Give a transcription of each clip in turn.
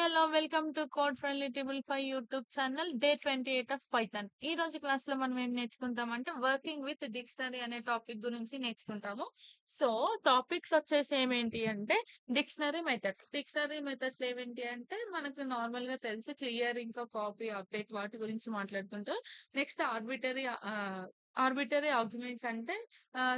Hello! Welcome to code friendly triple five YouTube channel day 28 of Python. ఈ రోజు క్లాస్‌లో మనం ఏం నేర్చుకుంటామంటే వర్కింగ్ విత్ డిక్షనరీ అనే టాపిక్ గురించి నేర్చుకుంటాము. సో, టాపిక్స్ వచ్చేసి ఏమేంటి అంటే డిక్షనరీ మెథడ్స్. డిక్షనరీ మెథడ్స్ ఏమేంటి అంటే మనకు నార్మల్‌గా తెలిసి క్లియర్ ఇంకా కాపీ, అప్డేట్ వాటి గురించి మాట్లాడుకుంటూ నెక్స్ట్ ఆర్బిటరీ ఆర్గ్యుమెంట్స్ అంటే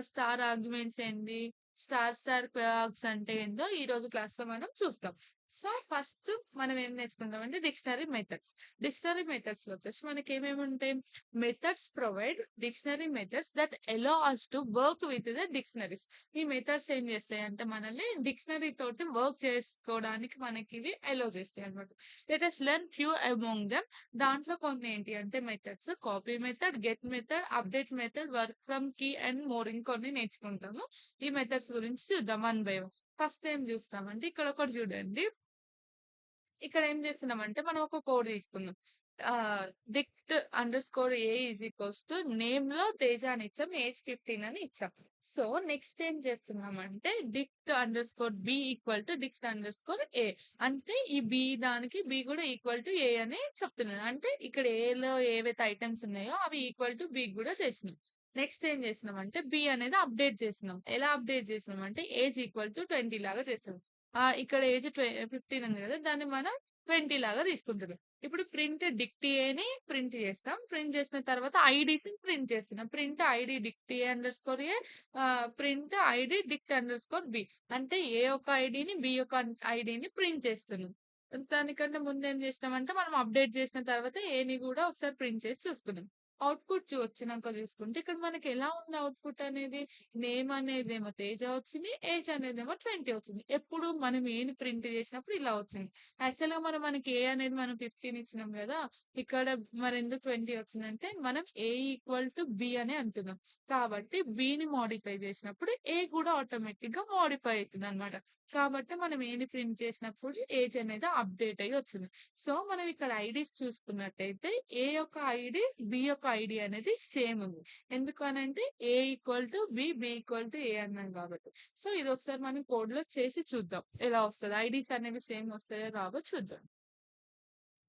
స్టార్ ఆర్గ్యుమెంట్స్ ఏంది? స్టార్ క్వార్క్స్ అంటే ఏందో ఈ రోజు క్లాస్‌లో మనం చూస్తాం. సో, ఫస్ట్ మనం ఏం నేర్చుకుంటామంటే డిక్షనరీ మెథడ్స్. డిక్షనరీ మెథడ్స్‌లో వచ్చేసి మనకేమేమి ఉంటాయి? Methods provide dictionary methods that allow us to work with the dictionaries. ఈ మెథడ్స్ ఏం చేస్తాయంటే మనల్ని డిక్షనరీ తోటి వర్క్ చేసుకోవడానికి మనకివి అలో చేస్తాయన్నమాట. Let us learn few among them. దాంట్లో కొన్ని ఏంటి అంటే methods copy method, get method, update method, work from key and more ఇంకొన్ని నేర్చుకుంటాము. ఈ మెథడ్స్ గురించి చూద్దాం వన్ బై వన్. ఫస్ట్ ఏం చూస్తామంటే ఇక్కడ ఒకటి చూడండి. ఇక్కడ ఏం చేస్తున్నామంటే మనం ఒక కోడ్ తీసుకున్నాం. Dict underscore a is equals to నేమ్‌లో తేజ అని ఇచ్చాం. ఏజ్ 15 అని ఇచ్చాం. సో, నెక్స్ట్ ఏం చేస్తున్నామంటే dict underscore b equal to dict underscore a. అంటే ఈ బి దానికి బి కూడా ఈక్వల్ టు ఏ అని చెప్తున్నాను. అంటే ఇక్కడ ఏలో ఏవైతే ఐటెమ్స్ ఉన్నాయో అవి ఈక్వల్ టు బికి కూడా చేసినాం. నెక్స్ట్ ఏం చేసినామంటే బి అనేది అప్డేట్ చేసినాం. ఎలా అప్డేట్ చేసినామంటే ఏజ్ ఈక్వల్ టు 20 లాగా చేసాం. ఇక్కడ ఏజ్ 15 ఉంది కదా! దాన్ని మనం 20 లాగా తీసుకుంటున్నాం. ఇప్పుడు ప్రింట్ డిక్ట్ ఏని ప్రింట్ చేస్తాం. ప్రింట్ చేసిన తర్వాత ఐడీస్‌ని ప్రింట్ చేస్తున్నాం. Print ID dict a underscore a, print ID dict underscore b. అంటే ఏ యొక్క ఐడీని బి యొక్క ఐడీని ప్రింట్ చేస్తున్నాం. దానికంటే ముందు ఏం చేసినామంటే మనం అప్డేట్ చేసిన తర్వాత ఏని కూడా ఒకసారి ప్రింట్ చేసి చూసుకున్నాం. అవుట్‌పుట్ వచ్చినాక చూసుకుంటే ఇక్కడ మనకి ఎలా ఉంది అవుట్‌పుట్ అనేది? నేమ్ అనేదేమో తేజ వచ్చింది. ఏజ్ అనేదేమో 20 వచ్చింది. ఎప్పుడు మనం ఏని ప్రింట్ చేసినప్పుడు ఇలా వచ్చింది. యాక్చువల్‌గా మనకి ఏ అనేది మనం 15 ఇచ్చినాం గదా! ఇక్కడ మరెందుకు 20 వచ్చిందంటే మనం ఏ ఈక్వల్ టు బి అనే అంటున్నాం. కాబట్టి బిని మోడిఫై చేసినప్పుడు ఏ కూడా ఆటోమేటిక్‌గా మోడిఫై అయితుందన్నమాట. కాబట్టి మనం ఏని ప్రింట్ చేసినప్పుడు ఏజ్ అనేది అప్డేట్ అయ్యి వచ్చింది. సో, మనం ఇక్కడ ఐడీస్ చూసుకున్నట్టయితే ఏ యొక్క ఐడీ, బి యొక్క ఐడీ అనేది సేమ్ ఉంది. ఎందుకు అనంటే a equal to b, b equal to a అన్నాం కాబట్టి. సో, ఇది ఒకసారి మనం కోడ్‌లో చేసి చూద్దాం. ఎలా వస్తది? ఐడీస్ అనేవి సేమ్ వస్తాయో రావో చూద్దాం.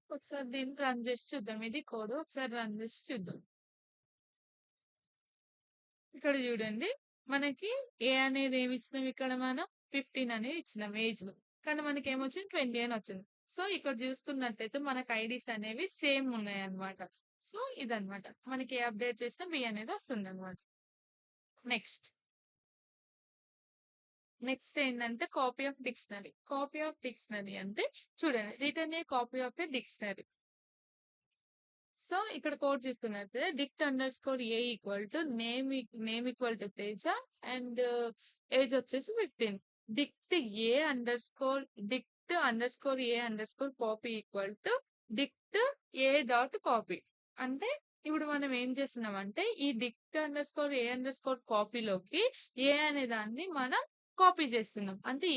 ఒకసారి దీన్ని రన్ చేసి చూద్దాం. ఇది కోడ్ ఒకసారి రన్ చేసి చూద్దాం. ఇక్కడ చూడండి. మనకి ఏ అనేది ఏమి ఇచ్చినాం ఇక్కడ మనం 15 అనేది ఇచ్చినాం ఏజ్‌లో. కానీ మనకేమొచ్చింది 20 అని వచ్చింది. సో, ఇక్కడ చూసుకున్నట్టయితే మనకు ఐడీస్ అనేవి సేమ్ ఉన్నాయన్నమాట. సో, ఇదన్నమాట. మనకి ఏ అప్డేట్ చేసినా బి అనేది వస్తుందన్నమాట. నెక్స్ట్. నెక్స్ట్ ఏందంటే copy of dictionary. Copy of dictionary అంటే చూడండి. Return a copy of a dictionary. So, ఇక్కడ కోడ్ చూసుకున్నట్లయితే డిక్ట్ underscore a equal to name equal to Teja and age వచ్చేసి 15. డిక్ట్ a under score డిక్ట్ underscore A under score copy equal to డిక్ట్ a dot copy. అంటే ఇప్పుడు మనం ఏం చేస్తున్నామంటే ఈ డిక్ట్ underscore ఏ under score కాపీలోకి ఏ అనే దాన్ని మనం కాపీ చేస్తున్నాం. అంటే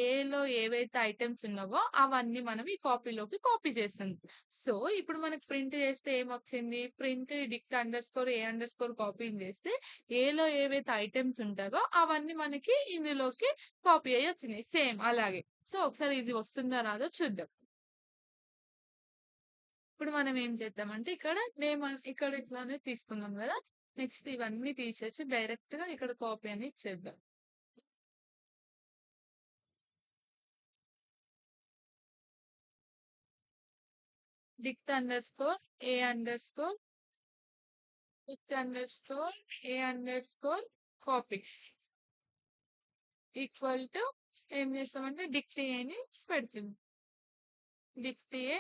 ఏలో ఏవైతే ఐటెమ్స్ ఉన్నావో అవన్నీ మనం ఈ కాపీలోకి కాపీ చేస్తున్నాం. సో, ఇప్పుడు మనకు ప్రింట్ చేస్తే ఏమొచ్చింది? ప్రింట్ డిక్ట్ అండర్ స్కోర్ ఏ అండర్ స్కోర్ కాపీని చేస్తే ఏలో ఏవైతే ఐటెమ్స్ ఉంటావో అవన్నీ మనకి ఇందులోకి కాపీ అయ్యి వచ్చినాయి. సేమ్ అలాగే. సో, ఒకసారి ఇది వస్తుందా రాదో చూద్దాం. ఇప్పుడు మనం ఏం చేద్దామంటే ఇక్కడ ఇక్కడ ఇట్లానే తీసుకున్నాం గదా! నెక్స్ట్ ఇవన్నీ తీసేసి డైరెక్ట్‌గా ఇక్కడ కాపీ అని ఇచ్చేద్దాం. డిక్ట్ underscore A under score డిక్ట్ underscore A under score copy equal to ఏం చేస్తామంటే డిక్ట్ ఏని పెడుతుంది. డిక్ట్ ఏ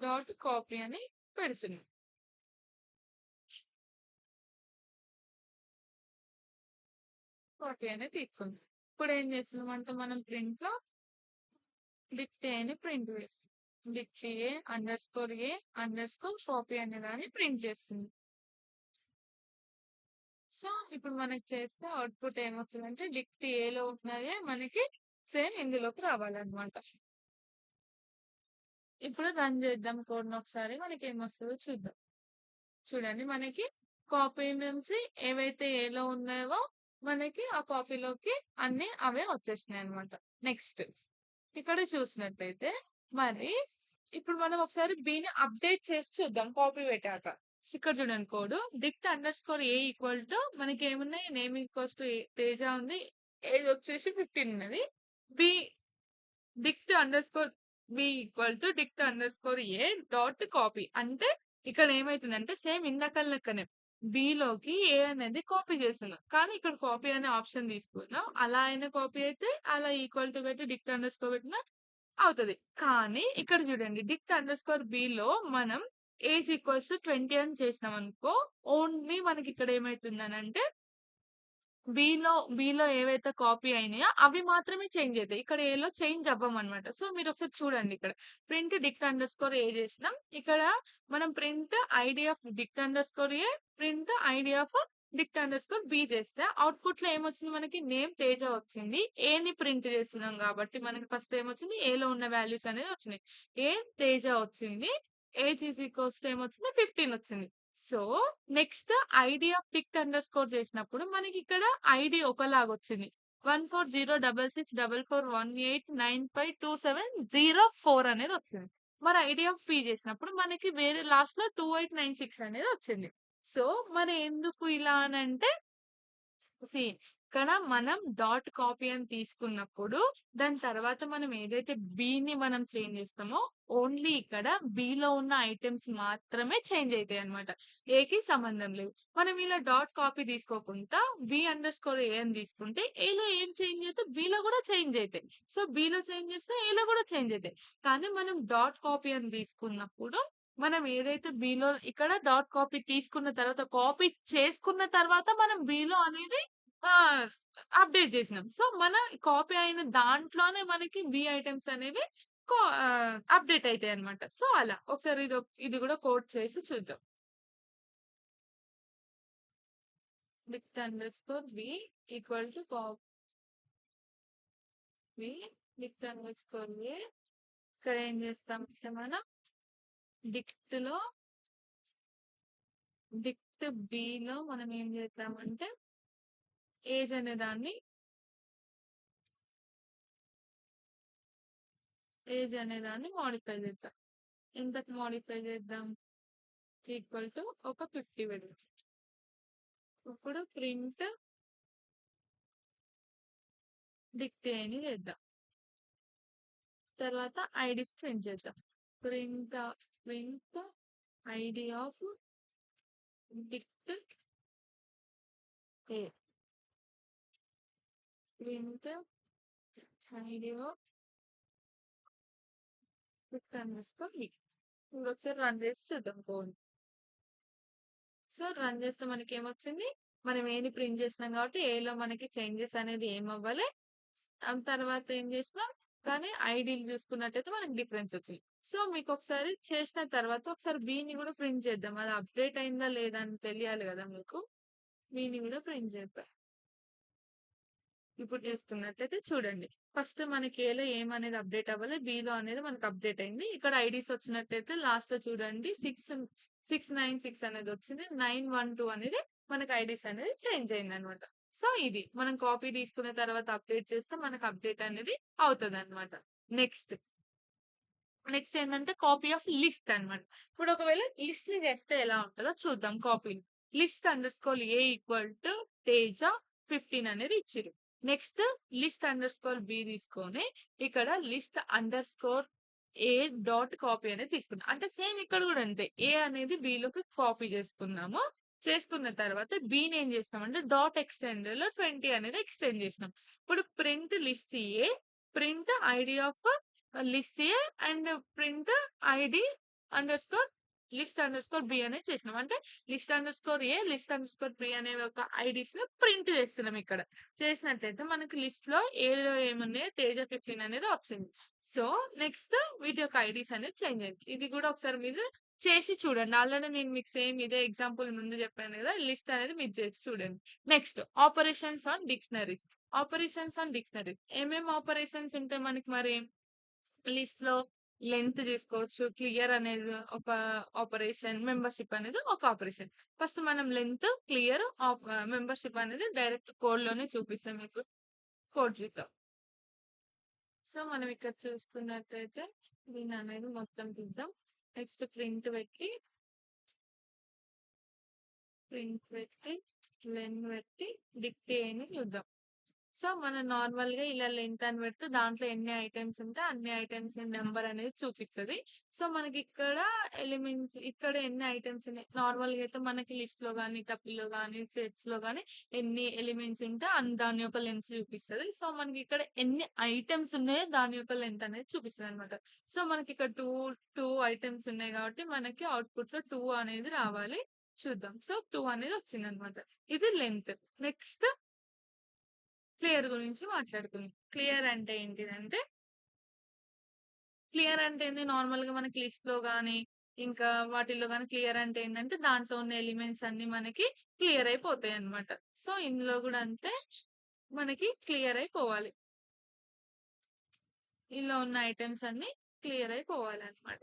డాట్ కాపీ అని పెడుతుంది. కాపీ అనేది తీసుకుంది. ఇప్పుడు ఏం చేస్తున్నామంటే మనం ప్రింట్‌లో డిక్ట్ ఏ అని ప్రింట్ చేస్తాం. డిక్ట్ ఏ అండర్ స్కోర్ కాపీ అనే దాన్ని ప్రింట్ చేస్తుంది. సో, ఇప్పుడు మనకి చేస్తే అవుట్‌పుట్ ఏమొస్తదంటే డిక్ట్ ఏలో ఉన్నదే మనకి సేమ్ ఇందులోకి రావాలన్నమాట. ఇప్పుడు రన్ చేద్దాం కోడ్‌ని ఒకసారి మనకేమొస్తదో చూద్దాం. చూడండి మనకి కాపీ నుంచి ఏవైతే ఏలో ఉన్నాయో మనకి ఆ కాపీలోకి అన్నీ అవే వచ్చేసినాయన్నమాట. నెక్స్ట్ ఇక్కడ చూసినట్టయితే మరి ఇప్పుడు మనం ఒకసారి బిని అప్డేట్ చేసి చూద్దాం కాపీ పెట్టాక. ఇక్కడ చూడండి code డిక్ట్ underscore a equal to మనకి ఏమున్నాయి నేమ్ ఈక్వల్స్ టు తేజ ఉంది. ఏజ్ వచ్చేసి 15 ఉన్నది. B dict underscore b equal to dict underscore a dot copy అంటే ఇక్కడ ఏమైతుందంటే సేమ్ ఇందాక లెక్కనే లోకి ఏ అనేది కాపీ చేస్తున్నాం కానీ ఇక్కడ కాపీ అనే ఆప్షన్ తీసుకున్నాం. అలా అయినా కాపీ అయితే అలా ఈక్వల్ టు పెట్టి డిక్ట్ అండర్ స్కోర్ పెట్టినా అవుతది. కానీ ఇక్కడ చూడండి డిక్ట్ అండర్ స్కోర్ లో మనం ఏజ్ ఈక్వల్స్ టు 20 అని చేసినాం అనుకో ఓన్లీ మనకి ఇక్కడ ఏమైతుందనంటే బిలో ఏవైతే కాపీ అయినాయో అవి మాత్రమే చేంజ్ అయితాయి. ఇక్కడ ఏలో చేంజ్ అవ్వమనమాట. సో మీరు ఒకసారి చూడండి ఇక్కడ print dict underscore a చేసినాం. ఇక్కడ మనం print ID of dict underscore a print ID of dict underscore b చేస్తే అవుట్పుట్ లో ఏమొచ్చింది మనకి నేమ్ తేజ వచ్చింది. ఏని ప్రింట్ చేస్తున్నాం కాబట్టి మనకి ఫస్ట్ ఏమొచ్చింది ఏలో ఉన్న వాల్యూస్ అనేది వచ్చినాయి. ఏ తేజ వచ్చింది. ఏజ్ ఈజ్ ఈక్వల్స్ టు ఏమొచ్చింది 15 వచ్చింది. So next ID of tick under score చేసినప్పుడు మనకి ఇక్కడ ఐడి ఒకలాగా వచ్చింది 14066618952704 అనేది వచ్చింది. మరి ఐడి ఆఫ్ పి చేసినప్పుడు మనకి వేరే లాస్ట్ లో 2896 అనేది వచ్చింది. సో మరి ఎందుకు ఇలా అని అంటే సీ ఇక్కడ మనం డాట్ కాపీ అని తీసుకున్నప్పుడు దాని తర్వాత మనం ఏదైతే బిని మనం చేంజ్ చేస్తామో ఓన్లీ ఇక్కడ బిలో ఉన్న ఐటమ్స్ మాత్రమే చేంజ్ అవుతాయి అనమాట. ఏకి సంబంధం లేదు. మనం ఇలా డాట్ కాపీ తీసుకోకుండా బి అండర్ స్కోర్ ఏ అని తీసుకుంటే ఏలో ఏం చేంజ్ అయితే బిలో కూడా చేంజ్ అవుతాయి. సో బిలో చేంజ్ చేస్తే ఏలో కూడా చేంజ్ అవుతాయి. కానీ మనం డాట్ కాపీ అని తీసుకున్నప్పుడు మనం ఏదైతే బిలో ఇక్కడ డాట్ కాపీ తీసుకున్న తర్వాత కాపీ చేసుకున్న తర్వాత మనం బిలో అనేది ఆ! అప్డేట్ చేసినాం. సో, మన కాపీ అయిన దాంట్లోనే మనకి బి ఐటెమ్స్ అనేవి అప్డేట్ అయితాయన్నమాట. సో, అలా ఒకసారి ఇది కూడా కోడ్ చేసి చూద్దాం. Dict underscore b equal to copy dict underscore a ఇక్కడ ఏం చేస్తామంటే మనం డిక్ట్‌లో డిక్ట్ బిలో మనం ఏం చేద్దామంటే ఏజ్ అనే దాన్ని మోడిఫై చేద్దాం. ఎంతకు మోడిఫై చేద్దాం? ఈక్వల్ టు ఒక 50 పెడదాం. ఇప్పుడు ప్రింట్ డిక్ట్ అని చేద్దాం. తర్వాత ఐడీస్ ప్రింట్ చేద్దాం. Print ID of dict a print ID of dict underscore b. ఇప్పుడు ఒకసారి రన్ చేసి చూద్దాం కోడ్. సో రన్ చేస్తే మనకి ఏమొచ్చింది? మనం ఏని ప్రింట్ చేసినాం కాబట్టి ఏలో మనకి చేంజెస్ అనేది ఏం అవ్వలే. తర్వాత ఏం చేసినాం కానీ ఐడీలు చూసుకున్నట్టయితే మనకి డిఫరెన్స్ వచ్చింది. సో మీకు ఒకసారి చేసిన తర్వాత ఒకసారి బిని కూడా ప్రింట్ చేద్దాం. అది అప్డేట్ అయిందా లేదా అని తెలియాలి కదా మీకు. బిని కూడా ప్రింట్ చేద్దాం. ఇప్పుడు చేసుకున్నట్టయితే చూడండి. ఫస్ట్ మనకి ఏలో ఏమనేది అప్డేట్ అవ్వాలి. బిలో అనేది మనకి అప్డేట్ అయింది. ఇక్కడ ఐడీస్ వచ్చినట్టయితే లాస్ట్ లో చూడండి 696 అనేది వచ్చింది. 912 అనేది మనకి ఐడీస్ అనేది చేంజ్ అయింది అనమాట. సో ఇది మనం కాపీ తీసుకున్న తర్వాత అప్డేట్ చేస్తే మనకు అప్డేట్ అనేది అవుతుంది అనమాట. నెక్స్ట్ ఏంటంటే కాపీ ఆఫ్ లిస్ట్ అన్నమాట. ఇప్పుడు ఒకవేళ లిస్ట్ ని చేస్తే ఎలా ఉంటుందో చూద్దాం. Copy list underscore a equal to Teja 15 అనేది ఇచ్చిరు. Next list underscore b తీసుకొని ఇక్కడ list underscore a dot copy అనేది తీసుకున్నాం. అంటే సేమ్ ఇక్కడ కూడా అంతే ఏ అనేది బి లోకి కాపీ చేసుకున్నాము. చేసుకున్న తర్వాత బిని ఏం చేసినాం అంటే డాట్ ఎక్స్టెండ్ లో 20 అనేది ఎక్స్టెండ్ చేసినాం. ఇప్పుడు print list a print ID of list a and print ID underscore list underscore b అనేది చేసినాం. అంటే list underscore a list underscore b అనే ఒక ఐడీస్ ని ప్రింట్ చేస్తున్నాం. ఇక్కడ చేసినట్టయితే మనకి లిస్ట్ లో ఏలో ఏమున్నాయో తేజ 15 అనేది వచ్చింది. సో నెక్స్ట్ వీటి యొక్క ఐడీస్ అనేది చేంజ్ అయింది. ఇది కూడా ఒకసారి మీరు చేసి చూడండి. ఆల్రెడీ నేను మీకు సేమ్ ఇదే ఎగ్జాంపుల్ ముందు చెప్పాను కదా లిస్ట్ అనేది మీరు చేసి చూడండి. Next operations on dictionaries. ఏమేమి ఆపరేషన్స్ ఉంటాయి మనకి మరి లిస్ట్ లో లెంత్ చేసుకోవచ్చు. క్లియర్ అనేది ఒక ఆపరేషన్. మెంబర్షిప్ అనేది ఒక ఆపరేషన్. ఫస్ట్ మనం లెంత్ క్లియర్ మెంబర్షిప్ అనేది డైరెక్ట్ కోడ్ లోనే చూపిస్తాం మీకు. కోడ్ చూద్దాం. సో మనం ఇక్కడ చూసుకున్నట్టయితే దీన్ని అనేది మొత్తం చూద్దాం. నెక్స్ట్ ప్రింట్ పెట్టి లెన్ పెట్టి డిక్టే అని చూద్దాం. సో మనం నార్మల్ గా ఇలా లెంత్ అని పెడితే దాంట్లో ఎన్ని ఐటమ్స్ ఉంటే అన్ని ఐటమ్స్ నెంబర్ అనేది చూపిస్తుంది. సో మనకి ఇక్కడ ఎలిమెంట్స్ ఇక్కడ ఎన్ని ఐటమ్స్ ఉన్నాయి, నార్మల్ గా అయితే మనకి లిస్ట్ లో కానీ టపిల్లో కానీ సెట్స్ లో కానీ ఎన్ని ఎలిమెంట్స్ ఉంటే దాని యొక్క లెంత్ చూపిస్తుంది. సో మనకి ఇక్కడ ఎన్ని ఐటమ్స్ ఉన్నాయో దాని యొక్క లెంత్ అనేది చూపిస్తుంది అనమాట. సో మనకి ఇక్కడ టూ ఐటమ్స్ ఉన్నాయి కాబట్టి మనకి అవుట్పుట్ లో 2 అనేది రావాలి. చూద్దాం. సో 2 అనేది వచ్చింది అనమాట. ఇది లెంత్. నెక్స్ట్ క్లియర్ గురించి మాట్లాడుకుందాం. క్లియర్ అంటే ఏంది, నార్మల్ గా మనకి లిస్ట్ లో గానీ ఇంకా వాటిల్లో గానీ క్లియర్ అంటే ఏంటంటే దాంట్లో ఉన్న ఎలిమెంట్స్ అన్ని మనకి క్లియర్ అయిపోతాయి అన్నమాట. సో ఇందులో కూడా అంతే, మనకి క్లియర్ అయిపోవాలి. ఇందులో ఉన్న ఐటమ్స్ అన్ని క్లియర్ అయిపోవాలి అన్నమాట.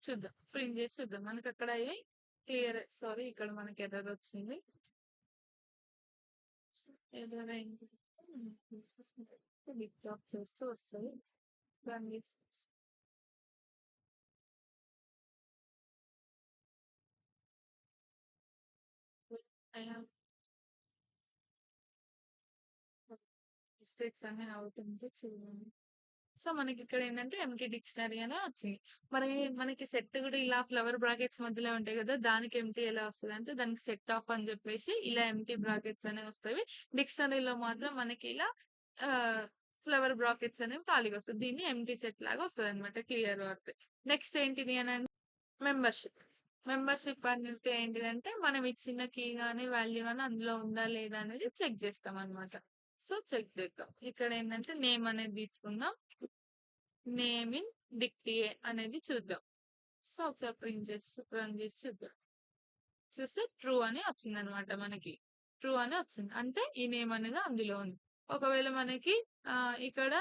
చూద్దాం, ప్రింట్ చేసి చూద్దాం. మనకి అక్కడ క్లియర్, సారీ ఇక్కడ మనకి ఎర్రర్ వచ్చింది. ఎర్రర్ అయింది, టాప్ చేస్తూ వస్తుంది. దాన్ని మిస్టేక్స్ అన్ని అవుతుంటే చూడండి. సో మనకి ఇక్కడ ఏంటంటే ఎంటీ డిక్షనరీ అనే వచ్చింది. మరి మనకి సెట్ కూడా ఇలా ఫ్లవర్ బ్రాకెట్స్ మధ్యలో ఉంటాయి కదా, దానికి ఎంటీ ఎలా వస్తుంది అంటే దానికి సెట్ ఆఫ్ అని చెప్పేసి ఇలా ఎంటీ బ్రాకెట్స్ అనేవి వస్తాయి. డిక్షనరీలో మాత్రం మనకి ఇలా ఫ్లవర్ బ్రాకెట్స్ అనేవి ఖాళీగా వస్తుంది. దీన్ని ఎంటీ సెట్ లాగా వస్తుంది అనమాట క్లియర్ వర్క్. నెక్స్ట్ ఏంటిది అని అంటే మెంబర్షిప్. మెంబర్షిప్ అంటే ఏంటిదంటే మనం ఇచ్చిన కీ గానీ వాల్యూ గానీ అందులో ఉందా లేదా అనేది చెక్ చేస్తాం అనమాట. సో చెక్ చేద్దాం. ఇక్కడ ఏంటంటే నేమ్ అనేది తీసుకుందాం. నేమ్ ఇన్ డిక్టే అనేది చూద్దాం. సో ఒకసారి ప్రింట్ చేసి రన్ చేసి చూద్దాం. చూస్తే ట్రూ అని వచ్చింది అనమాట. మనకి ట్రూ అని వచ్చింది అంటే ఈ నేమ్ అనేది అందులో ఉంది. ఒకవేళ మనకి ఇక్కడ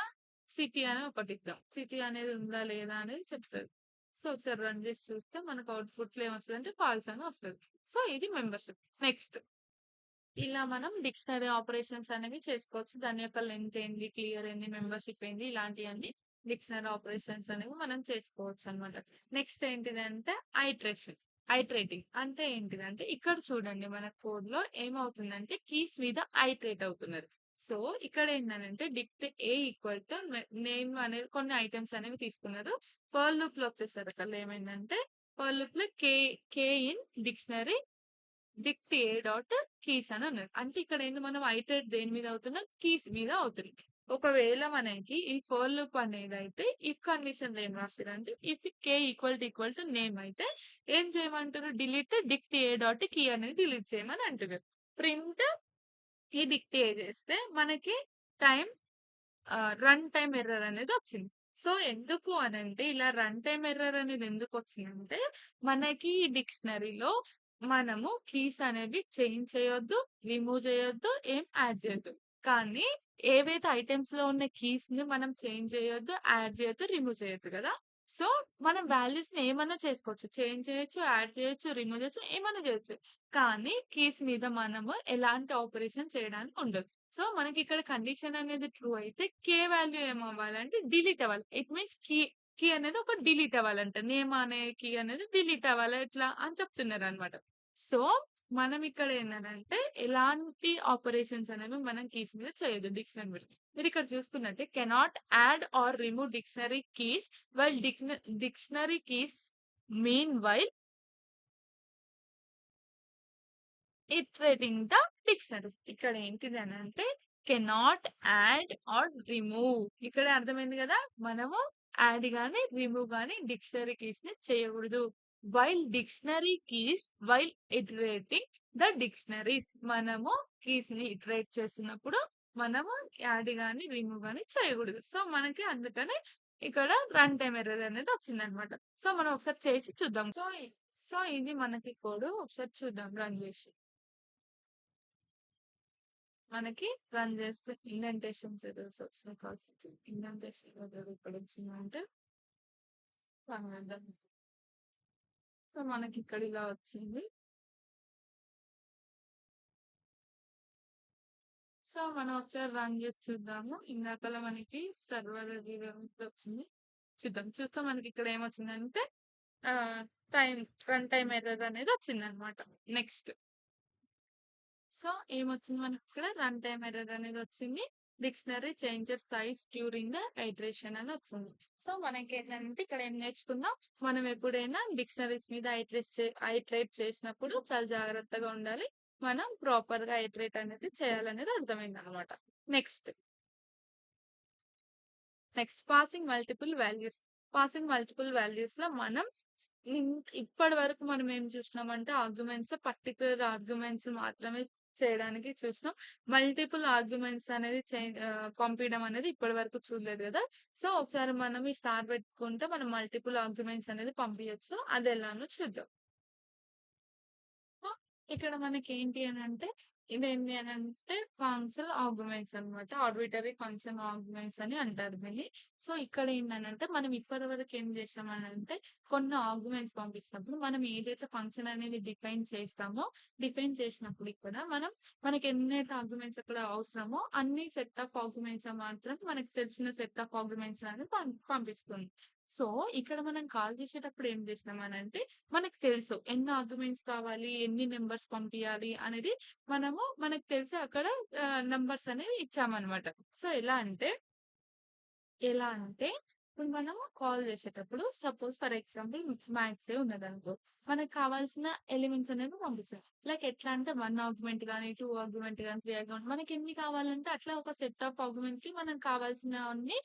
సిటీ అని ఒకటి ఇద్దాం. సిటీ అనేది ఉందా లేదా అనేది చెప్తుంది. సో ఒకసారి రన్ చేసి చూస్తే మనకు అవుట్పుట్ లో ఏమొస్తుంది అంటే ఫాల్స్ అని వస్తుంది. సో ఇది మెంబర్షిప్. నెక్స్ట్ ఇలా మనం డిక్షనరీ ఆపరేషన్స్ అనేవి చేసుకోవచ్చు. దాని యొక్క లెంత్ ఏంది, క్లియర్ ఏంది, మెంబర్షిప్ ఏంది, ఇలాంటివన్నీ డిక్షనరీ ఆపరేషన్స్ అనేవి మనం చేసుకోవచ్చు అనమాట. నెక్స్ట్ ఏంటిదంటే ఐట్రేషన్. ఐట్రేటింగ్ అంటే ఏంటిదంటే ఇక్కడ చూడండి మన కోడ్ లో ఏమవుతుందంటే కీస్ మీద ఐట్రేట్ అవుతున్నారు. సో ఇక్కడ ఏంటంటే డిక్ట్ ఏ ఈక్వల్ టు నేమ్ అనేది కొన్ని ఐటమ్స్ అనేవి తీసుకున్నారు. పర్ల్ లూప్ లో వచ్చేసరికి అక్కడ ఏమైందంటే పర్ల్ లూప్ లో K in dictionary డిక్ట్ a dot keys అని అన్నారు. అంటే ఇక్కడ ఏంది మనం ఐటరేట్ దేని మీద అవుతున్నా కీస్ మీద అవుతుంది. ఒకవేళ మనకి ఈ ఫర్ లూప్ అనేది అయితే ఇఫ్ కండిషన్ ఏం రాస్తారంటే if k equal to name అయితే ఏం చేయమంటారు, delete dict a dot key అనేది డిలీట్ చేయమని అంటున్నారు. ప్రింట్ ఈ డిక్ట్ ఏ చేస్తే మనకి టైం రన్ టైం ఎర్రర్ అనేది వచ్చింది. సో ఎందుకు అనంటే ఇలా రన్ టైం ఎర్రర్ అనేది ఎందుకు వచ్చిందంటే మనకి డిక్షనరీలో మనము కీస్ అనేవి చేంజ్ చేయొద్దు, రిమూవ్ చేయొద్దు, ఏం యాడ్ చేయొద్దు. కానీ ఏవైతే ఐటమ్స్ లో ఉన్న కీస్ ని మనం చేంజ్ చేయొద్దు, యాడ్ చేయొద్దు, రిమూవ్ చేయొద్దు కదా. సో మనం వాల్యూస్ ని ఏమన్నా చేసుకోవచ్చు, చేంజ్ చేయొచ్చు, యాడ్ చేయొచ్చు, రిమూవ్ చేయొచ్చు, ఏమన్నా చేయొచ్చు. కానీ కీస్ మీద మనము ఎలాంటి ఆపరేషన్ చేయడానికి ఉండదు. సో మనకి ఇక్కడ కండిషన్ అనేది ట్రూ అయితే కే వాల్యూ ఏమవ్వాలంటే డిలీట్ అవ్వాలి. ఇట్ మీన్స్ కీ అనేది ఒక డిలీట్ అవ్వాలంట. నేమ్ అనే కీ అనేది డిలీట్ అవ్వాలి ఎట్లా అని చెప్తున్నారు అనమాట. సో మనం ఇక్కడ ఏంటంటే ఎలాంటి ఆపరేషన్స్ అనేవి మనం కీస్ మీద చేయదు డిక్షనరీ. మీరు ఇక్కడ చూసుకున్నట్టే cannot add or remove dictionary keys while dictionary keys mean while iterating the dictionaries. ఇక్కడ ఏంటిది అని అంటే కెనాట్ యాడ్ ఆర్ రిమూవ్. ఇక్కడ అర్థమైంది కదా, మనము యాడ్ గాని రిమూవ్ గాని డిక్షనరీ కీస్ ని చేయకూడదు. వైల్ ఇటరేటింగ్ ద డిక్షనరీస్, మనము కీస్ ని ఇటరేట్ చేస్తున్నప్పుడు మనము యాడ్ గాని రిమూవ్ గాని చేయకూడదు. సో మనకి అందుకని ఇక్కడ రన్ టైం ఎర్రర్ అనేది వచ్చింది అనమాట. సో మనం ఒకసారి చేసి చూద్దాం. సో ఇది మనకి కోడ్ ఒకసారి చూద్దాం రన్ చేసి. మనకి రన్ చేస్తే ఇండెంటేషన్స్ ఎర్రర్స్ వచ్చినాయి. ఫస్ట్ ఇండెంటేషన్ ఎర్రర్ ఇక్కడ వచ్చిందంటే రన్ చేద్దాం. సో మనకి ఇక్కడ ఇలా వచ్చింది. సో మనం ఒకసారి రన్ చేసి చూద్దాము. ఇందాకలా మనకి సర్వర్ వచ్చింది. చూద్దాం. చూస్తే మనకి ఇక్కడ ఏమొచ్చిందంటే టైం రన్ టైమ్ ఎర్రర్ అనేది వచ్చిందనమాట. నెక్స్ట్ సో ఏమొచ్చింది మనకి ఇక్కడ రన్ టైమ్ ఎర్రర్ అనేది వచ్చింది. Dictionary changer size during the iteration అని వచ్చింది. సో మనకి ఏంటంటే ఇక్కడ ఏం నేర్చుకుందాం, మనం ఎప్పుడైనా డిక్షనరీస్ మీద ఐటరేట్ చేసినప్పుడు చాలా జాగ్రత్తగా ఉండాలి. మనం ప్రాపర్ గా ఐటరేట్ అనేది చేయాలనేది అర్థమైంది అనమాట. Next passing multiple values. Passing multiple values లో మనం ఇప్పటి వరకు మనం ఏం చూసినామంటే ఆర్గ్యుమెంట్స్ పర్టికులర్ ఆర్గ్యుమెంట్స్ మాత్రమే చేయడానికి చూసినాం. మల్టిపుల్ ఆర్గ్యుమెంట్స్ అనేది పంపించడం అనేది ఇప్పటి వరకు చూడలేదు కదా. సో ఒకసారి మనం ఈ స్టార్ పెట్టుకుంటే మనం మల్టిపుల్ ఆర్గ్యుమెంట్స్ అనేది పంపించచ్చు. అది ఎలానో చూద్దాం. ఇక్కడ మనకి ఏంటి అని అంటే ఇదేంటి అని అంటే ఫంక్షన్ ఆర్గ్యుమెంట్స్ అనమాట. ఆర్బిటరీ ఫంక్షన్ ఆర్గ్యుమెంట్స్ అని అంటారు దీన్ని. సో ఇక్కడ ఏంటంటే మనం ఇప్పటి వరకు ఏం చేసామని అంటే కొన్ని ఆర్గ్యుమెంట్స్ పంపించినప్పుడు మనం ఏదైతే ఫంక్షన్ అనేది డిఫైన్ చేసినప్పుడు ఇక్కడ మనకి ఎన్నైతే ఆర్గ్యుమెంట్స్ అక్కడ అవసరమో అన్ని సెట్ ఆఫ్ ఆర్గ్యుమెంట్స్ మాత్రం మనకి తెలిసిన సెట్ ఆఫ్ ఆర్గ్యుమెంట్స్ అనేది పంపిస్తుంది. సో ఇక్కడ మనం కాల్ చేసేటప్పుడు ఏం చేసినామనంటే మనకు తెలుసు ఎన్ని ఆర్గ్యుమెంట్స్ కావాలి, ఎన్ని నెంబర్స్ పంపించాలి అనేది మనకు తెలిసి అక్కడ నెంబర్స్ అనేవి ఇచ్చామన్నమాట. సో ఎలా అంటే ఇప్పుడు మనం కాల్ చేసేటప్పుడు సపోజ్ ఫర్ ఎగ్జాంపుల్ మ్యాథ్స్ ఉన్నదనుకో, మనకు కావాల్సిన ఎలిమెంట్స్ అనేవి పంపిస్తాం. లైక్ ఎట్లా అంటే 1 ఆర్గ్యుమెంట్ గానీ, 2 ఆర్గ్యుమెంట్ గానీ, 3 ఆర్గ్యుమెంట్ మనకి ఎన్ని కావాలంటే అట్లా ఒక సెట్ ఆఫ్ ఆర్గ్యుమెంట్స్ కి మనకు కావాల్సిన అన్ని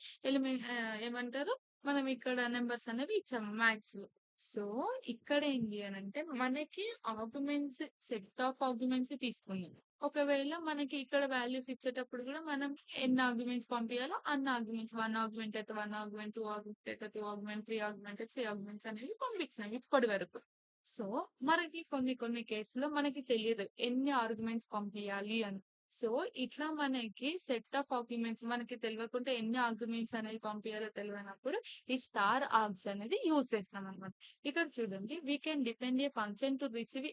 ఏమంటారు మనం ఇక్కడ నెంబర్స్ అనేవి ఇచ్చాము మ్యాథ్స్ లో. సో ఇక్కడ ఏంటి అని అంటే మనకి ఆర్గ్యుమెంట్స్ సెట్ ఆఫ్ ఆర్గ్యుమెంట్స్ తీసుకున్నాం. ఒకవేళ మనకి ఇక్కడ వాల్యూస్ ఇచ్చేటప్పుడు కూడా మనం ఎన్ని ఆర్గ్యుమెంట్స్ పంపించాలో అన్ని ఆర్గ్యుమెంట్స్ 1 ఆర్గ్యుమెంట్ అయితే 1 ఆర్గ్యుమెంట్, 2 ఆర్గ్యుమెంట్ అయితే 2 ఆర్గ్యుమెంట్, 3 ఆర్గ్యుమెంట్ అయితే 3 ఆర్గ్యుమెంట్స్ అనేవి పంపించినాం ఇప్పటి వరకు. సో మనకి కొన్ని కేసుల్లో మనకి తెలియదు ఎన్ని ఆర్గ్యుమెంట్స్ పంపించాలి అని. సో ఇట్లా మనకి సెట్ ఆఫ్ ఆర్గ్యుమెంట్స్ మనకి తెలియకుండా ఎన్ని ఆర్గ్యుమెంట్స్ అనేవి పంపించాలో తెలియనప్పుడు ఈ స్టార్ ఆర్గ్స్ అనేది యూజ్ చేస్తాం అనమాట. ఇక్కడ చూడండి, we can depend A function to receive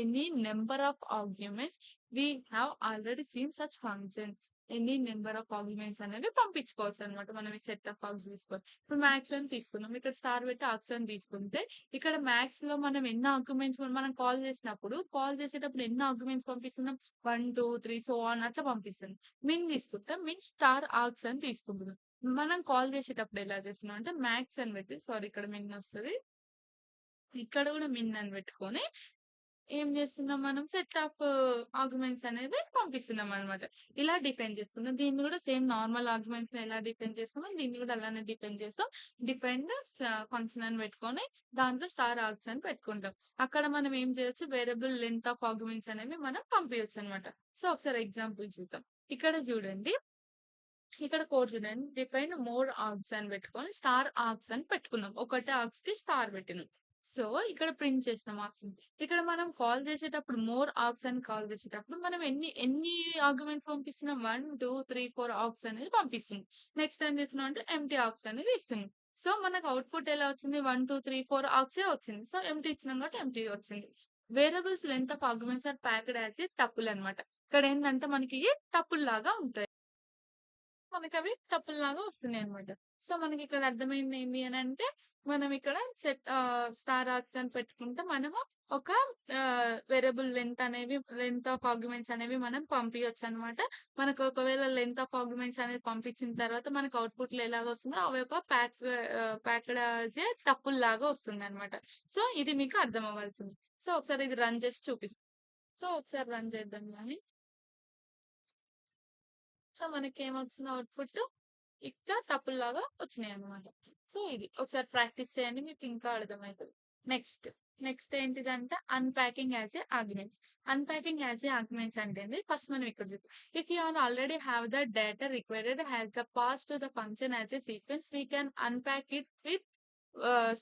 any number of arguments. We have already seen such functions. Any number of arguments అనేవి పంపించుకోవచ్చు అనమాట. మనం ఈ సెట్ ఆఫ్ ఆర్గ్స్ తీసుకోవచ్చు. ఇప్పుడు మ్యాథ్స్ అని తీసుకున్నాం, ఇక్కడ స్టార్ పెట్టి ఆర్గ్స్ అని తీసుకుంటే ఇక్కడ మ్యాథ్స్ లో మనం ఎన్ని ఆర్గ్యుమెంట్స్ మనం కాల్ చేసేటప్పుడు ఎన్ని ఆర్గ్యుమెంట్స్ పంపిస్తున్నాం 1 2 3 సో ఆన్ అట్లా పంపిస్తుంది. మిన్ తీసుకుంటాం, మిన్ స్టార్ ఆర్గ్స్ అని తీసుకుంటున్నాం. మనం కాల్ చేసేటప్పుడు ఎలా చేస్తున్నాం అంటే మ్యాథ్స్ అని పెట్టి, సారీ ఇక్కడ మిన్ వస్తుంది, ఇక్కడ కూడా మిన్ అని పెట్టుకొని ఏం చేస్తున్నాం మనం సెట్ ఆఫ్ ఆర్గ్యుమెంట్స్ అనేది పంపిస్తున్నాం అనమాట. ఇలా డిపెండ్ చేస్తున్నాం. దీన్ని కూడా సేమ్ నార్మల్ ఆర్గ్యుమెంట్స్ ఎలా డిపెండ్ చేస్తామో దీన్ని కూడా అలానే డిపెండ్ చేస్తాం. డిపెండ్ ఫంక్షన్ అని పెట్టుకొని దాంట్లో స్టార్ ఆర్గ్స్ అని పెట్టుకుంటాం. అక్కడ మనం ఏం చేయొచ్చు, వేరియబుల్ లెంత్ ఆఫ్ ఆర్గ్యుమెంట్స్ అనేవి మనం పంపించచ్చు అనమాట. సో ఒకసారి ఎగ్జాంపుల్ చూద్దాం. ఇక్కడ చూడండి, ఇక్కడ కోడ్ చూడండి, డిఫైన్ మోర్ ఆర్గ్స్ అని పెట్టుకొని స్టార్ ఆర్గ్స్ అని పెట్టుకున్నాం. ఒకటే ఆర్గ్స్ కి స్టార్ పెట్టినాం. సో ఇక్కడ ప్రింట్ చేసిన మార్క్స్ ఇక్కడ మనం కాల్ చేసేటప్పుడు మోర్ ఆర్గ్స్ అని కాల్ చేసేటప్పుడు మనం ఎన్ని ఆర్గ్యుమెంట్స్ పంపిస్తున్నాం 1 2 3 4 ఆర్గ్స్ అనేది పంపిస్తుంది. నెక్స్ట్ ఏం చేస్తున్నాం అంటే ఎంటీ ఆర్గ్స్ అనేది ఇస్తుంది. సో మనకు అవుట్పుట్ ఎలా వచ్చింది, 1 2 3 4 ఆర్గ్స్ వచ్చింది. సో ఎంటీ ఇచ్చినాం కాబట్టి ఎంటీ వచ్చింది. Variables length of arguments are packed as a tuple అనమాట. ఇక్కడ ఏంటంటే మనకి టపుల్ లాగా ఉంటాయి, మనకి అవి లాగా వస్తున్నాయి అనమాట. సో మనకి ఇక్కడ అర్థమైంది ఏంటి అని అంటే మనం ఇక్కడ స్టార్ ఆర్క్స్ అని పెట్టుకుంటే మనము ఒక వేరియబుల్ లెంత్ ఆఫ్ ఆర్గ్యుమెంట్స్ అనేవి మనం పంపించవచ్చు అనమాట. మనకు ఒకవేళ లెంత్ ఆఫ్ ఆర్గ్యుమెంట్స్ అనేది పంపించిన తర్వాత మనకు అవుట్పుట్ లో ఎలాగ వస్తుందో అవి ఒక ప్యాక్డ్ టప్పుల్ లాగా వస్తుంది అనమాట. సో ఇది మీకు అర్థం అవ్వాల్సింది. సో ఒకసారి ఇది రన్ చేసి చూపిస్తాం. సో ఒకసారి రన్ చేద్దాం కానీ. సో మనకి ఏమొచ్చింది అవుట్పుట్ ఇట్లా టపుల్ లాగా వచ్చినాయి అనమాట. సో ఇది ఒకసారి ప్రాక్టీస్ చేయండి, మీకు ఇంకా అర్థమవుతుంది. నెక్స్ట్ ఏంటిదంటే unpacking as a arguments. Unpacking as a arguments అంటే ఫస్ట్ మనం ఇక్కడ చూద్దాం. If you are already have the data required has the pass to the function as a sequence, we can unpack it with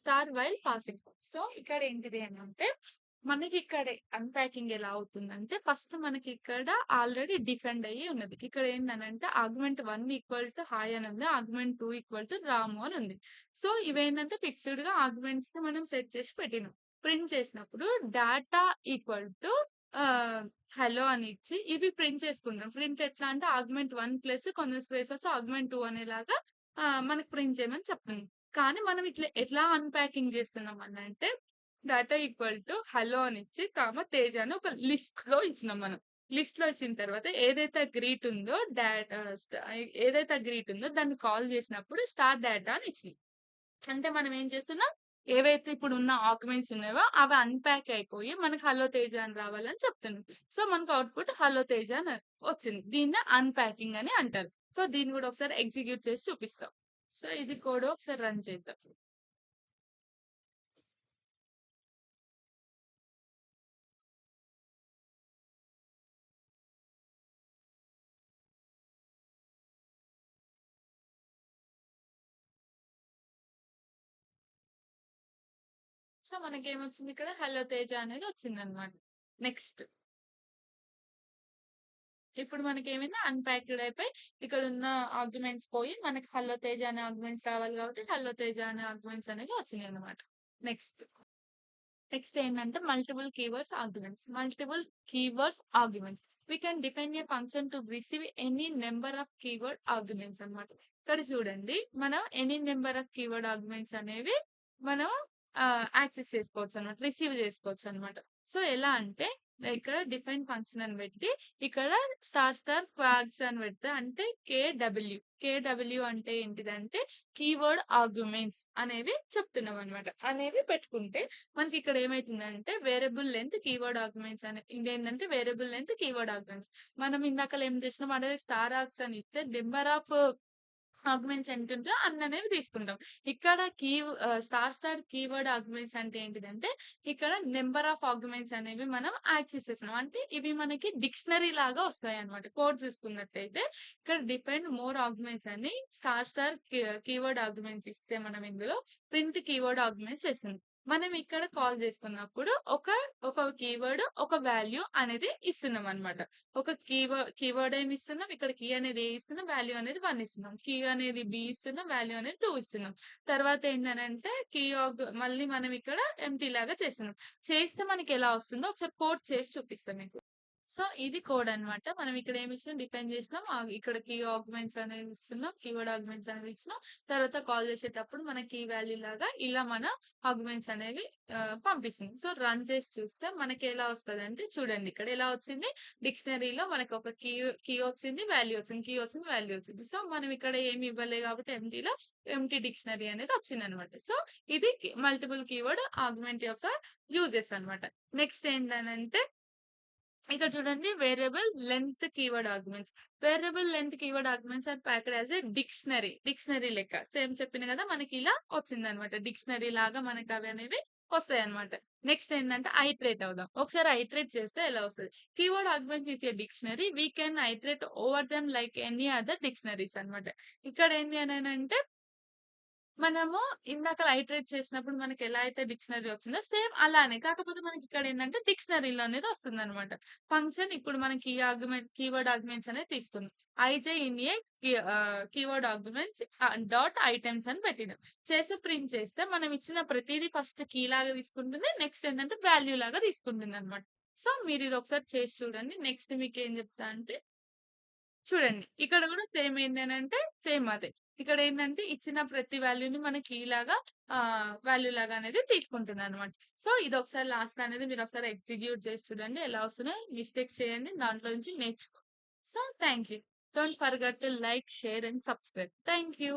star while passing. So ఇక్కడ ఏంటిది అంటే మనకిక్కడే unpacking ఎలా అవుతుందంటే, first మనకిక్కడ ఆల్రెడీ డిఫైన్డ్ అయ్యి ఉన్నది. ఇక్కడ ఏందనంటే ఆర్గ్యుమెంట్ 1 ఈక్వల్ టు హాయ్ అని ఉంది. ఆర్గ్యుమెంట్ 2 ఈక్వల్ టు రాము అని ఉంది. సో, ఇవేంటంటే ఫిక్స్‌డ్‌గా ఆర్గ్యుమెంట్స్‌ని మనం సెట్ చేసి పెట్టినాం. ప్రింట్ చేసినప్పుడు డాటా ఈక్వల్ టు హలో అని ఇచ్చి ఇవి ప్రింట్ చేసుకుంటాం. ప్రింట్ ఎట్లా అంటే ఆర్గ్యుమెంట్ 1 ప్లస్ కొంచెం స్పేస్ వచ్చి ఆర్గ్యుమెంట్ 2 అనేలాగా మనకు ప్రింట్ చేయమని చెప్తుంది. కానీ మనం ఇట్లా ఎట్లా అన్‌ప్యాకింగ్ చేస్తున్నాం అనంటే డాటా ఈక్వల్ టు హలో అనిచ్చి, తేజ అని ఒక లిస్ట్‌లో ఇచ్చినాం మనం. లిస్ట్‌లో ఇచ్చిన తర్వాత ఏదైతే గ్రీట్ ఉందో ఏదైతే గ్రీట్ ఉందో దాన్ని కాల్ చేసినప్పుడు స్టార్ డాటా అని ఇచ్చినాం. అంటే మనం ఏం చేస్తున్నాం, ఏవైతే ఇప్పుడున్న ఆర్గ్యుమెంట్స్ ఉన్నాయో అవి అన్‌ప్యాక్ అయిపోయి మనకు హలో తేజ అని రావాలని చెప్తున్నాం. సో, మనకు అవుట్‌పుట్ హలో తేజ అని వచ్చింది. దీన్నే అన్‌ప్యాకింగ్ అని అంటారు. సో, దీన్ని కూడా ఒకసారి ఎగ్జిక్యూట్ చేసి చూపిస్తాం. సో, ఇది కోడ్ ఒకసారి రన్ చేద్దాం. సో, మనకేమొచ్చింది ఇక్కడ హలో తేజ అనేది వచ్చిందనమాట. నెక్స్ట్ ఇప్పుడు మనకేమైంది అన్‌ప్యాక్డ్ అయిపోయి ఇక్కడున్న ఆర్గ్యుమెంట్స్ పోయి మనకి హలో తేజ అనే ఆర్గ్యుమెంట్స్ రావాలి కాబట్టి హలో తేజ అనే ఆర్గ్యుమెంట్స్ అనేవి వచ్చినాయన్నమాట. నెక్స్ట్. నెక్స్ట్ ఏంటంటే multiple keywords arguments. Multiple keywords arguments. We can define a function to receive any number of keyword arguments అన్నమాట. ఇక్కడ చూడండి మనం any number of keyword arguments అనేవి మనం యాక్సెస్ చేసుకోవచ్చనమాట. రిసీవ్ చేసుకోవచ్చనమాట. సో, ఎలా అంటే ఇక్కడ డిఫైన్ ఫంక్షన్ అని పెట్టి ఇక్కడ క్వాగ్స్ అని పెడితే అంటే కేడబ్ల్యూ అంటే ఏంటిదంటే కీవర్డ్ ఆర్గ్యుమెంట్స్ అనేవి చెప్తున్నామనమాట. అనేవి పెట్టుకుంటే మనకిక్కడ ఏమైతుందంటే వేరియబుల్ లెంత్ కీవర్డ్ ఆర్గ్యుమెంట్స్ అని ఇదేంటంటే వేరియబుల్ లెంత్ కీవర్డ్ ఆర్గ్యుమెంట్స్. మనం ఇందాకల ఏం చేసినాం అదే స్టార్ ఆర్గ్స్ అని ఇస్తే నంబర్ ఆఫ్ ఆర్గ్యుమెంట్స్ ఎంతుంటదో అన్ననేవి తీసుకుంటాం. ఇక్కడ స్టార్ కీవర్డ్ ఆర్గ్యుమెంట్స్ అంటే ఏంటిదంటే, ఇక్కడ నంబర్ ఆఫ్ ఆర్గ్యుమెంట్స్ అనేవి మనం యాక్సెస్ చేస్తున్నాం. అంటే ఇవి మనకి డిక్షనరీ లాగా వస్తాయన్నమాట. కోడ్ చూసుకున్నట్టయితే ఇక్కడ డిపెండ్ మోర్ ఆర్గ్యుమెంట్స్ అని కీవర్డ్ ఆర్గ్యుమెంట్స్ ఇస్తే మనం ఇందులో ప్రింట్ కీవర్డ్ ఆర్గ్యుమెంట్స్ చేస్తుంది. మనం ఇక్కడ కాల్ చేసుకున్నప్పుడు ఒక కీవర్డ్, ఒక వాల్యూ అనేది ఇస్తున్నామన్నమాట. ఒక కీవర్డ్ ఏమి ఇస్తున్నాం. ఇక్కడ కీ అనేది ఏ ఇస్తున్నాం. వాల్యూ అనేది 1 ఇస్తున్నాం. కీ అనేది బి ఇస్తున్నాం. వాల్యూ అనేది 2 ఇస్తున్నాం. తర్వాత ఏందనంటే మళ్ళీ మనం ఇక్కడ ఎంప్టీ లాగా చేస్తున్నాం. చేస్తే మనకి ఎలా వస్తుందో ఒకసారి కోడ్ చేసి చూపిస్తా మీకు. సో, ఇది కోడ్ అన్నమాట. మనం ఇక్కడ ఏమి ఇచ్చినాం డిఫైన్ చేసినాం. ఇక్కడ కీ ఆర్గ్యుమెంట్స్ అనేది ఇస్తున్నాం. కీవర్డ్ ఆర్గ్యుమెంట్స్ అనేది ఇచ్చినాం. తర్వాత కాల్ చేసేటప్పుడు మన కీ వాల్యూ లాగా ఇలా మన ఆర్గ్యుమెంట్స్ అనేవి పంపిస్తుంది. సో, రన్ చేసి చూస్తే మనకి ఎలా వస్తదంటే చూడండి ఇక్కడ ఎలా వచ్చింది. డిక్షనరీలో మనకు ఒక కీ వచ్చింది, వాల్యూ వచ్చింది. కీ వచ్చింది, వాల్యూ వచ్చింది. సో, మనం ఇక్కడ ఏమి ఇవ్వలే కాబట్టి ఎంప్టీ డిక్షనరీ అనేది వచ్చిందనమాట. సో, ఇది మల్టిపుల్ కీవర్డ్ ఆర్గ్యుమెంట్ యొక్క యూజెస్ అన్నమాట. నెక్స్ట్ ఏంటనంటే ఇక్కడ చూడండి variable length keyword arguments. Variable length keyword arguments are packed as a dictionary లెక్క. సేమ్ చెప్పిన కదా మనకి ఇలా వచ్చిందనమాట. డిక్షనరీ లాగా మనకి అవి అనేవి వస్తాయన్నమాట. నెక్స్ట్ ఏంటంటే ఐటరేట్ అవుదాం. ఒకసారి ఐటరేట్ చేస్తే ఎలా వస్తది? Keyword argument with a dictionary we can iterate over them like any other dictionaries అన్నమాట. ఇక్కడ ఏంటి అనంటే మనము ఇందాక ఐటరేట్ చేసినప్పుడు మనకి ఎలా అయితే డిక్షనరీ వచ్చిందో సేమ్ అలానే. కాకపోతే మనకి ఇక్కడ ఏందంటే డిక్షనరీలో అనేది వస్తుందన్నమాట. ఫంక్షన్ ఇప్పుడు మనకి కీవర్డ్ ఆర్గ్యుమెంట్స్ అనేది తీసుకుంది. IJ in a keyword arguments dot items అని పెట్టినాం. చేసి ప్రింట్ చేస్తే మనం ఇచ్చిన ప్రతీదీ ఫస్ట్ కీ లాగా తీసుకుంటుంది. నెక్స్ట్ ఏంటంటే వాల్యూ లాగా తీసుకుంటుందన్నమాట. సో, మీరు ఇది ఒకసారి చేసి చూడండి. నెక్స్ట్ మీకేం చెప్తా అంటే చూడండి. ఇక్కడ గూడా సేమ్ ఏందనంటే సేమ్ అదే. ఇక్కడేందంటే ఇచ్చిన ప్రతి వాల్యూని మనకి ఇలాగా వాల్యూ లాగా అనేది తీసుకుంటుందనమాట. సో, ఇదొకసారి లాస్ట్ అనేది మీరొకసారి ఎగ్జిక్యూట్ చేసి చూడండి. ఎలా వస్తున్నాయో మిస్టేక్స్ చేయండి. దాంట్లో నుంచి నేర్చుకో. So, thank you. Don't forget to like, share and subscribe. Thank you.